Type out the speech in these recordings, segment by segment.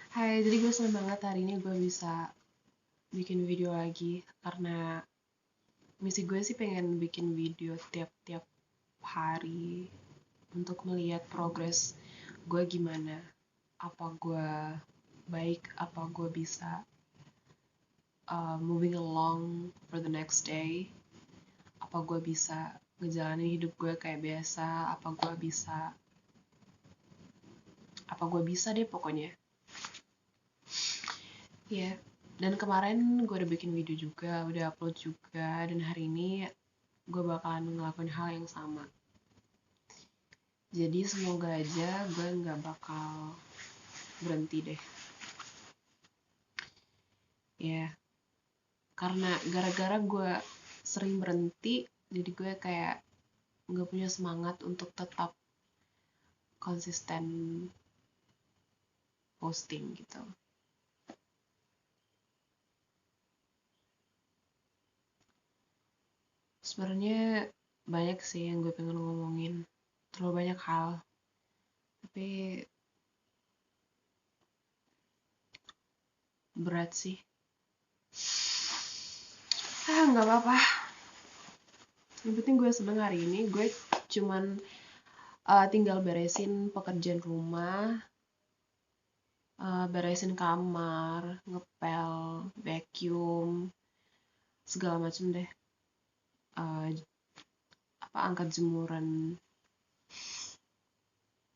Hai, jadi gue seneng banget hari ini gue bisa bikin video lagi karena misi gue sih pengen bikin video tiap-tiap hari untuk melihat progres gue gimana. Apa gue baik, apa gue bisa moving along for the next day, apa gue bisa ngejalanin hidup gue kayak biasa, apa gue bisa deh pokoknya. Ya, yeah. Dan kemarin gue udah bikin video juga, udah upload juga, dan hari ini gue bakalan ngelakuin hal yang sama. Jadi semoga aja gue nggak bakal berhenti deh. Ya, yeah. Karena gara-gara gue sering berhenti, jadi gue kayak nggak punya semangat untuk tetap konsisten posting gitu. Sebenarnya banyak sih yang gue pengen ngomongin, terlalu banyak hal, tapi berat sih. Nggak apa-apa. Yang penting gue seneng hari ini. Gue cuman tinggal beresin pekerjaan rumah, beresin kamar, ngepel, vacuum, segala macem deh. Angkat jemuran.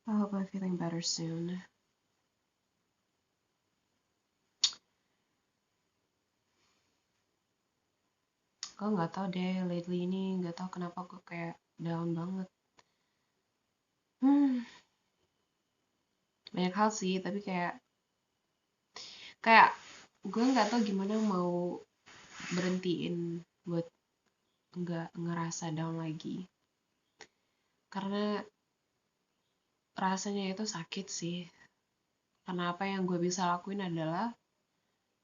I hope I'm feeling better soon. Gue nggak tahu deh, lately ini nggak tahu kenapa gue kayak down banget. Banyak hal sih, tapi kayak gue nggak tahu gimana mau berhentiin buat nggak ngerasa down lagi. Karena rasanya itu sakit sih. Karena apa yang gue bisa lakuin adalah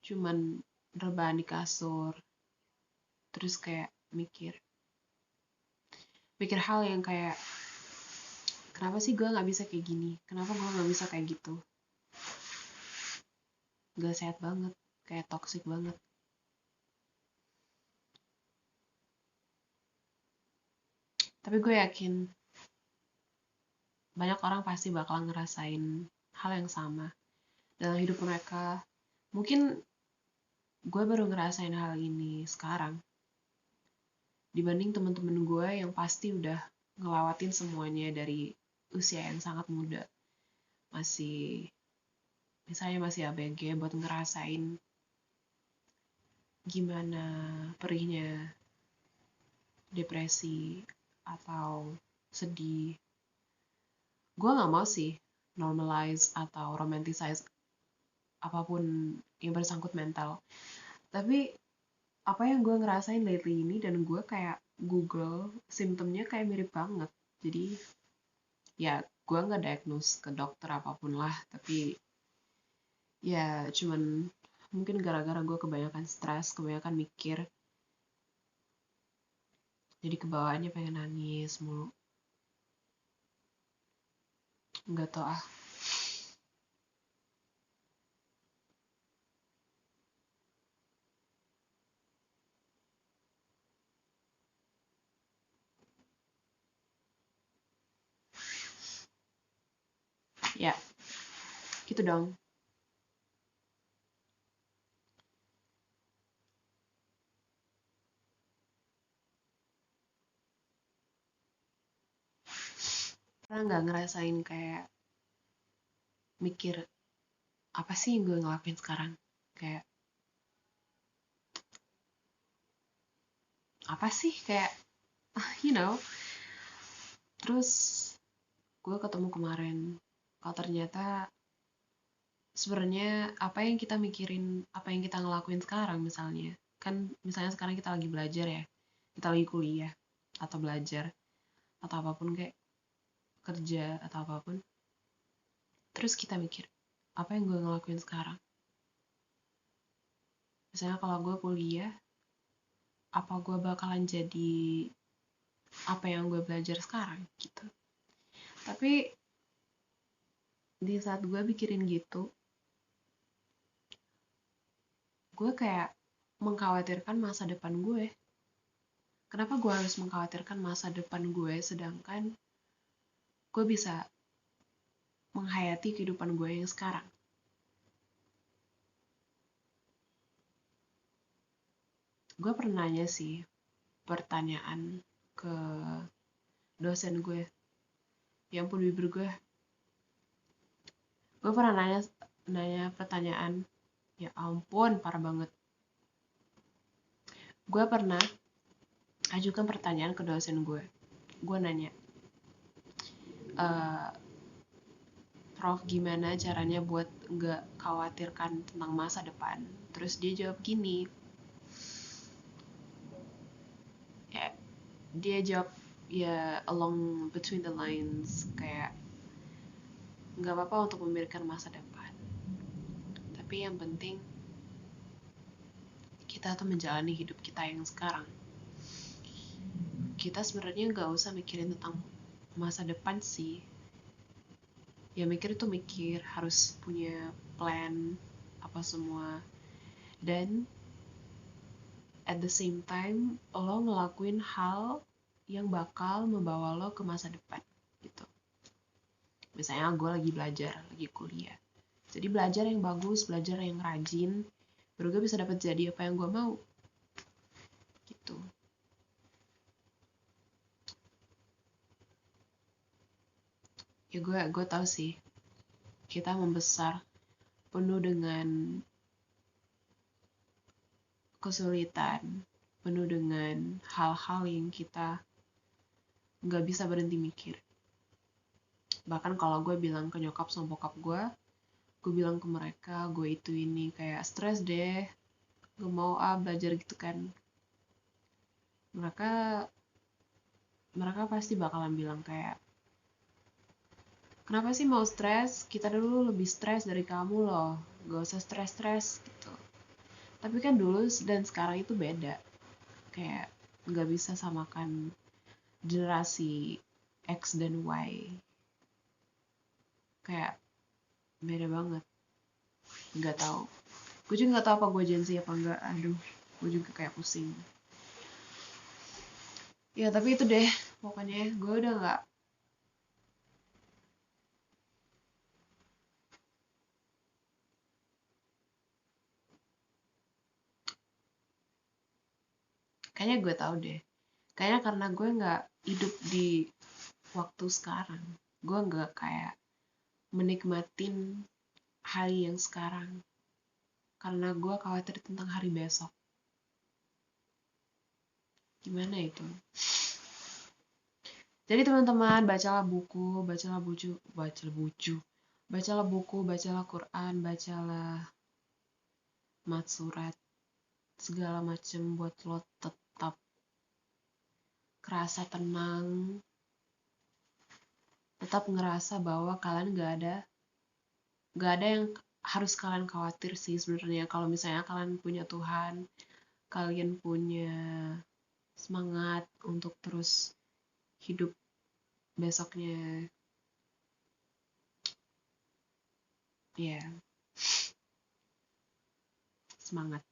cuman rebahan di kasur. Terus kayak mikir hal yang kayak kenapa sih gue nggak bisa kayak gini? Kenapa gue nggak bisa kayak gitu? Gak sehat banget, kayak toxic banget. Tapi gue yakin banyak orang pasti bakal ngerasain hal yang sama dalam hidup mereka. Mungkin gue baru ngerasain hal ini sekarang dibanding temen-temen gue yang pasti udah ngelewatin semuanya dari usia yang sangat muda, masih misalnya masih ABG buat ngerasain gimana perihnya depresi atau sedih. Gue nggak mau sih normalize atau romanticize apapun yang bersangkut mental, tapi apa yang gue ngerasain lately ini dan gue kayak Google simptomnya kayak mirip banget. Jadi ya gue nggak diagnose ke dokter apapun lah, tapi ya cuman mungkin gara-gara gue kebanyakan stres, kebanyakan mikir, jadi kebawaannya pengen nangis mulu. Nggak tau ah. Ya gitu dong. Pernah nggak ngerasain kayak mikir apa sih yang gue ngelakuin sekarang, kayak apa sih kayak you know. Terus gue ketemu kemarin kalau ternyata sebenarnya apa yang kita mikirin, apa yang kita ngelakuin sekarang misalnya, kan misalnya sekarang kita lagi belajar ya, kita lagi kuliah atau belajar atau apapun, kayak kerja atau apapun, terus kita mikir apa yang gue ngelakuin sekarang. Misalnya kalau gue kuliah, apa gue bakalan jadi apa yang gue belajar sekarang gitu. Tapi di saat gue pikirin gitu, gue kayak mengkhawatirkan masa depan gue. Kenapa gue harus mengkhawatirkan masa depan gue sedangkan gue bisa menghayati kehidupan gue yang sekarang? Gue pernah nanya sih pertanyaan ke dosen gue, ya ampun bibir gue pernah nanya pertanyaan, ya ampun parah banget. Gue pernah ajukan pertanyaan ke dosen gue nanya, Prof gimana caranya buat nggak khawatirkan tentang masa depan? Terus dia jawab gini, ya, dia jawab ya along between the lines, kayak nggak apa-apa untuk memikirkan masa depan, tapi yang penting kita tuh menjalani hidup kita yang sekarang. Kita sebenarnya nggak usah mikirin tentang masa depan sih. Ya mikir tuh mikir, harus punya plan apa semua. Dan at the same time lo ngelakuin hal yang bakal membawa lo ke masa depan gitu. Misalnya gue lagi belajar, lagi kuliah, jadi belajar yang bagus, belajar yang rajin, baru gue bisa dapat jadi apa yang gue mau gitu. Ya gue tahu sih kita membesar penuh dengan kesulitan, penuh dengan hal-hal yang kita nggak bisa berhenti mikir. Bahkan kalau gue bilang ke nyokap sama bokap gue bilang ke mereka gue itu ini kayak stres deh, gak mau belajar gitu kan. Mereka pasti bakalan bilang kayak, kenapa sih mau stres, kita dulu lebih stres dari kamu loh, gak usah stres-stres gitu. Tapi kan dulu dan sekarang itu beda, kayak gak bisa samakan generasi X dan Y, kayak beda banget. Nggak tahu, gue juga nggak tahu apa gue Gen Z apa enggak, aduh gue juga kayak pusing. Ya tapi itu deh, pokoknya gue udah nggak, kayaknya gue tahu deh, kayaknya karena gue nggak hidup di waktu sekarang, gue nggak kayak menikmatin hari yang sekarang karena gue khawatir tentang hari besok. Gimana itu? Jadi teman-teman, bacalah buku, bacalah buku, bacalah Quran, bacalah mat surat, segala macem buat lo tetap kerasa tenang, tetap ngerasa bahwa kalian gak ada yang harus kalian khawatir sih sebenarnya. Kalau misalnya kalian punya Tuhan, kalian punya semangat untuk terus hidup besoknya, ya semangat.